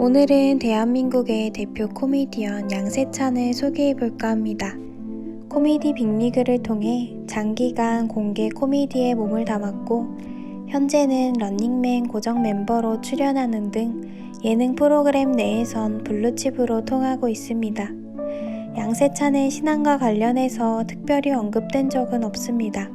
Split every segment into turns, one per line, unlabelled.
오늘은 대한민국의 대표 코미디언 양세찬을 소개해볼까 합니다. 코미디 빅리그를 통해 장기간 공개 코미디에 몸을 담았고 현재는 런닝맨 고정 멤버로 출연하는 등 예능 프로그램 내에선 블루칩으로 통하고 있습니다. 양세찬의 신앙과 관련해서 특별히 언급된 적은 없습니다.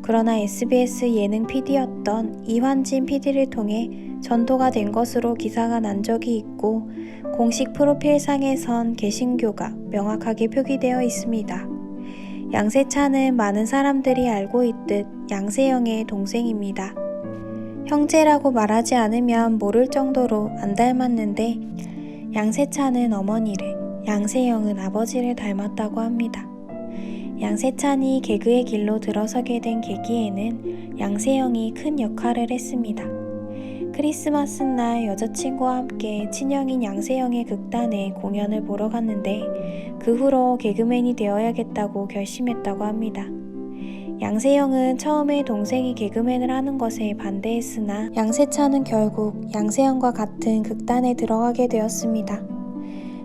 그러나 SBS 예능 PD였던 이환진 PD를 통해 전도가 된 것으로 기사가 난 적이 있고 공식 프로필상에선 개신교가 명확하게 표기되어 있습니다. 양세찬은 많은 사람들이 알고 있듯 양세형의 동생입니다. 형제라고 말하지 않으면 모를 정도로 안 닮았는데 양세찬은 어머니를, 양세형은 아버지를 닮았다고 합니다. 양세찬이 개그의 길로 들어서게 된 계기에는 양세형이 큰 역할을 했습니다. 크리스마스 날 여자친구와 함께 친형인 양세형의 극단에 공연을 보러 갔는데 그 후로 개그맨이 되어야겠다고 결심했다고 합니다. 양세형은 처음에 동생이 개그맨을 하는 것에 반대했으나 양세찬은 결국 양세형과 같은 극단에 들어가게 되었습니다.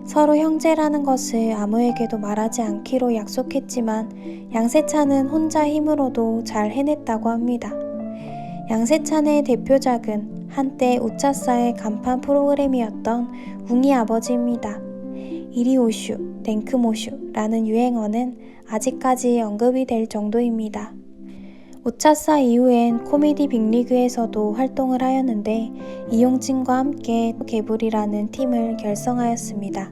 서로 형제라는 것을 아무에게도 말하지 않기로 약속했지만 양세찬은 혼자 힘으로도 잘 해냈다고 합니다. 양세찬의 대표작은 한때 우차사의 간판 프로그램이었던 웅이 아버지입니다. 이리 오슈, 냉크모슈 라는 유행어는 아직까지 언급이 될 정도입니다. 우차사 이후엔 코미디 빅리그에서도 활동을 하였는데 이용진과 함께 개불이라는 팀을 결성하였습니다.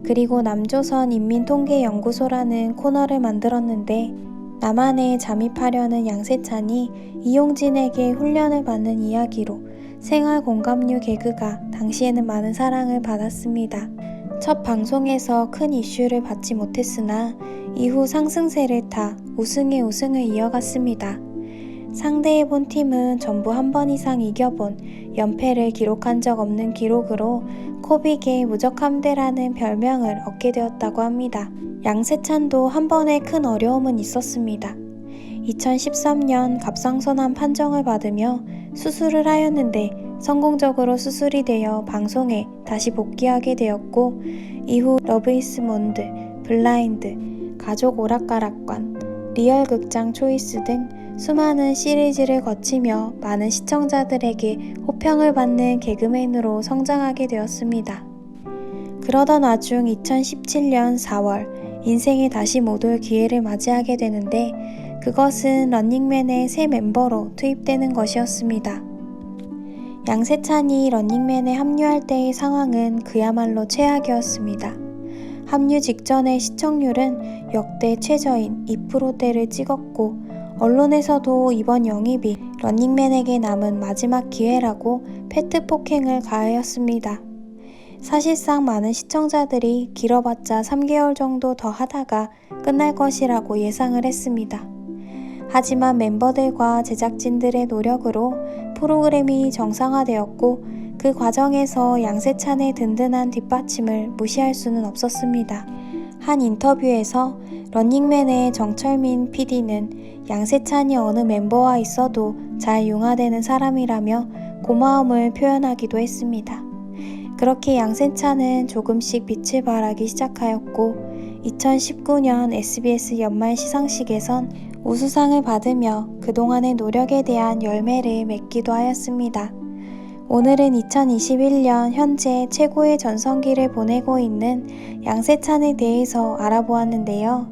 그리고 남조선 인민통계연구소라는 코너를 만들었는데 남한에 잠입하려는 양세찬이 이용진에게 훈련을 받는 이야기로 생활 공감류 개그가 당시에는 많은 사랑을 받았습니다. 첫 방송에서 큰 이슈를 받지 못했으나 이후 상승세를 타 우승에 우승을 이어갔습니다. 상대해본 팀은 전부 한 번 이상 이겨본 연패를 기록한 적 없는 기록으로 코빅의 무적함대라는 별명을 얻게 되었다고 합니다. 양세찬도 한 번의 큰 어려움은 있었습니다. 2013년 갑상선암 판정을 받으며 수술을 하였는데 성공적으로 수술이 되어 방송에 다시 복귀하게 되었고 이후 러브 이즈 몬드, 블라인드, 가족 오락가락관, 리얼 극장 초이스 등 수많은 시리즈를 거치며 많은 시청자들에게 호평을 받는 개그맨으로 성장하게 되었습니다. 그러던 와중 2017년 4월 인생에 다시 못 올 기회를 맞이하게 되는데 그것은 런닝맨의 새 멤버로 투입되는 것이었습니다. 양세찬이 런닝맨에 합류할 때의 상황은 그야말로 최악이었습니다. 합류 직전의 시청률은 역대 최저인 2%대를 찍었고 언론에서도 이번 영입이 런닝맨에게 남은 마지막 기회라고 페트 폭행을 가하였습니다. 사실상 많은 시청자들이 길어봤자 3개월 정도 더 하다가 끝날 것이라고 예상을 했습니다. 하지만 멤버들과 제작진들의 노력으로 프로그램이 정상화되었고 그 과정에서 양세찬의 든든한 뒷받침을 무시할 수는 없었습니다. 한 인터뷰에서 런닝맨의 정철민 PD는 양세찬이 어느 멤버와 있어도 잘 융화되는 사람이라며 고마움을 표현하기도 했습니다. 그렇게 양세찬은 조금씩 빛을 발하기 시작하였고 2019년 SBS 연말 시상식에선 우수상을 받으며 그동안의 노력에 대한 열매를 맺기도 하였습니다. 오늘은 2021년 현재 최고의 전성기를 보내고 있는 양세찬에 대해서 알아보았는데요.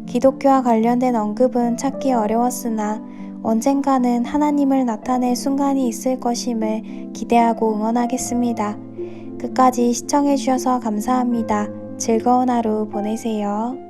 기독교와 관련된 언급은 찾기 어려웠으나 언젠가는 하나님을 나타낼 순간이 있을 것임을 기대하고 응원하겠습니다. 끝까지 시청해주셔서 감사합니다. 즐거운 하루 보내세요.